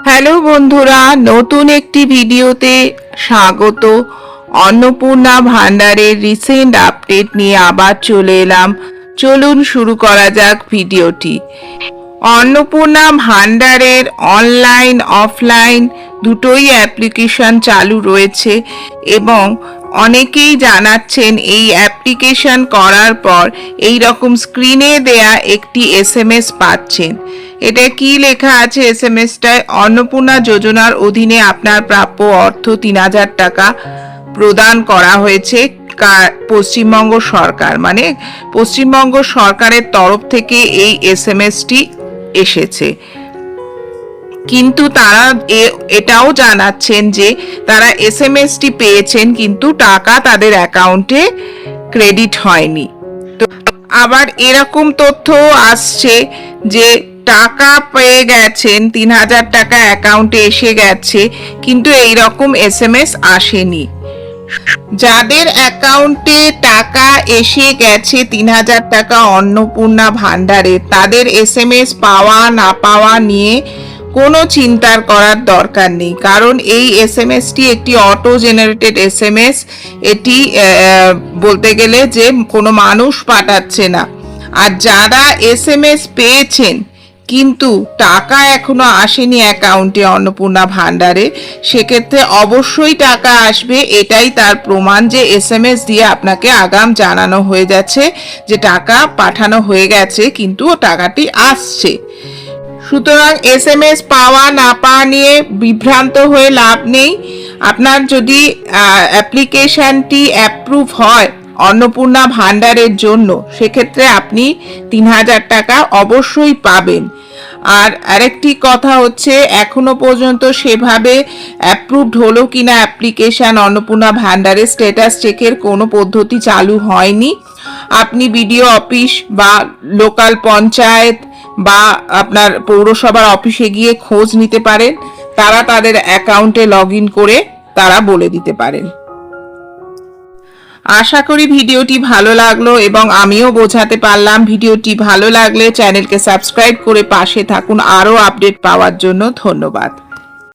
Hello বন্ধুরা, নতুন একটি ভিডিওতে স্বাগত। অন্নপূর্ণা ভান্ডারের রিসেন্ট আপডেট নিয়ে আবার চলে এলাম। চলুন শুরু করা যাক ভিডিওটি। অন্নপূর্ণা ভান্ডারের অনলাইন অফলাইন দুটোই অ্যাপ্লিকেশন চালু রয়েছে এবং অনেকেই জানাচ্ছেন এই অ্যাপ্লিকেশন করার পর এই রকম স্ক্রিনে দেয়া একটি এসএমএস পাচ্ছেন। এটা কি লেখা আছে এসএমএসটায়? অন্নপূর্ণা যোজনার অধীনে আপনার প্রাপ্য অর্থ ৩,০০০ টাকা প্রদান করা হয়েছে পশ্চিমবঙ্গ সরকার, মানে পশ্চিমবঙ্গ সরকারের তরফ থেকে এই এসএমএসটি এসেছে। কিন্তু তারা এটাও জানাচ্ছেন যে তারা এসএমএসটি পেয়েছেন কিন্তু টাকা তাদের অ্যাকাউন্টে ক্রেডিট হয়নি। তো আবার এরকম তথ্য আসছে যে টাকা পেয়ে গেছেন, ৩,০০০ টাকা অ্যাকাউন্টে এসে গেছে, কিন্তু এই রকম এসএমএস আসেনি। যাদের অ্যাকাউন্টে টাকা এসে গেছে ৩,০০০ টাকা অন্নপূর্ণা ভান্ডারে, তাদের এসএমএস পাওয়া না পাওয়া নিয়ে কোনো চিন্তার করার দরকার নেই, কারণ এই এসএমএসটি একটি অটো জেনারেটেড এসএমএস। এটি বলতে গেলে যে কোনো মানুষ পাঠাচ্ছে না। আর যারা এসএমএস পেয়েছেন কিন্তু টাকা এখনো আসেনি অ্যাকাউন্টে অন্নপূর্ণা ভান্ডারে, সেক্ষেত্রে অবশ্যই টাকা আসবে। এটাই তার প্রমাণ যে এসএমএস দিয়ে আপনাকে আগাম জানানো হয়ে যাচ্ছে যে টাকা পাঠানো হয়ে গেছে, কিন্তু টাকাটি আসছে। সুতরাং এসএমএস পাওয়া না পাওয়া নিয়ে বিভ্রান্ত হয়ে লাভ নেই। আপনার যদি অ্যাপ্লিকেশনটি অ্যাপ্রুভ হয় অন্নপূর্ণা ভান্ডারের জন্য, সেক্ষেত্রে আপনি ৩,০০০ টাকা অবশ্যই পাবেন। আর আরেকটি কথা হচ্ছে, এখনো পর্যন্ত সেভাবে অ্যাপ্রুভড হলো কিনা অ্যাপ্লিকেশন অন্নপূর্ণা ভান্ডারের স্ট্যাটাস চেকের কোনো পদ্ধতি চালু হয়নি। আপনি বিডিও অফিস বা লোকাল পঞ্চায়েত বা আপনার পৌরসভার অফিসে গিয়ে খোঁজ নিতে পারেন, তারা তাদের অ্যাকাউন্টে লগ ইন করে তারা বলে দিতে পারেন। আশা করি ভিডিওটি ভালো লাগলো এবং আমিও বোঝাতে পারলাম। ভিডিওটি ভালো লাগলে চ্যানেলকে সাবস্ক্রাইব করে পাশে থাকুন আরও আপডেট পাওয়ার জন্য। ধন্যবাদ।